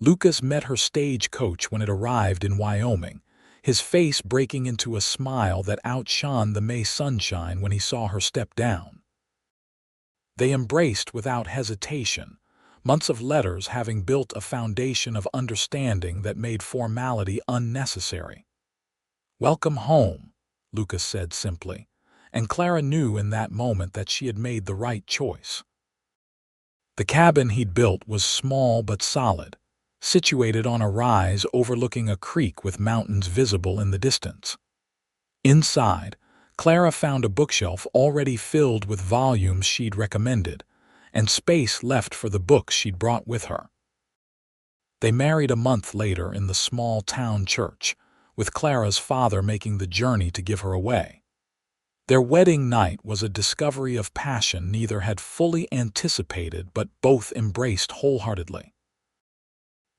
Lucas met her stagecoach when it arrived in Wyoming, his face breaking into a smile that outshone the May sunshine when he saw her step down. They embraced without hesitation, months of letters having built a foundation of understanding that made formality unnecessary. "Welcome home," Lucas said simply, and Clara knew in that moment that she had made the right choice. The cabin he'd built was small but solid, situated on a rise overlooking a creek with mountains visible in the distance. Inside, Clara found a bookshelf already filled with volumes she'd recommended, and space left for the books she'd brought with her. They married a month later in the small town church, with Clara's father making the journey to give her away. Their wedding night was a discovery of passion neither had fully anticipated but both embraced wholeheartedly.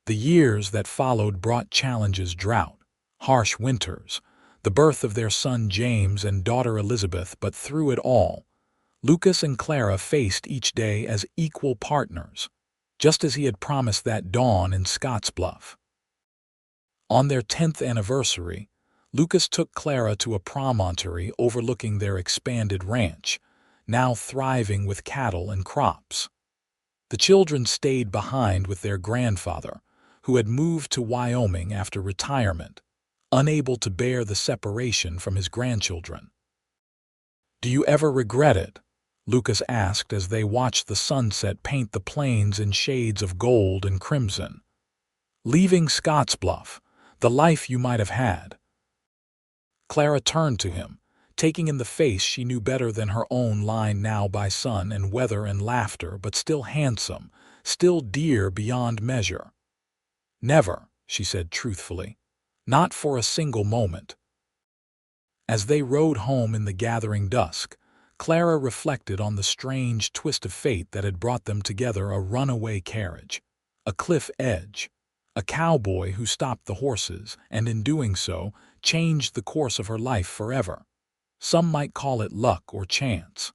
The years that followed brought challenges: drought, harsh winters, the birth of their son James and daughter Elizabeth, but through it all, Lucas and Clara faced each day as equal partners, just as he had promised that dawn in Scottsbluff. On their 10th anniversary, Lucas took Clara to a promontory overlooking their expanded ranch, now thriving with cattle and crops. The children stayed behind with their grandfather, who had moved to Wyoming after retirement, unable to bear the separation from his grandchildren. "Do you ever regret it?" Lucas asked as they watched the sunset paint the plains in shades of gold and crimson. "Leaving Scottsbluff, the life you might have had." Clara turned to him, taking in the face she knew better than her own, lined now by sun and weather and laughter, but still handsome, still dear beyond measure. "Never," she said truthfully. "Not for a single moment." As they rode home in the gathering dusk, Clara reflected on the strange twist of fate that had brought them together: a runaway carriage, a cliff edge, a cowboy who stopped the horses and, in doing so, changed the course of her life forever. Some might call it luck or chance.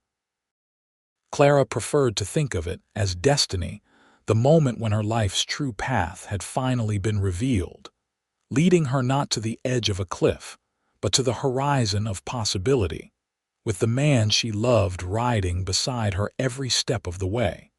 Clara preferred to think of it as destiny, the moment when her life's true path had finally been revealed, leading her not to the edge of a cliff, but to the horizon of possibility, with the man she loved riding beside her every step of the way.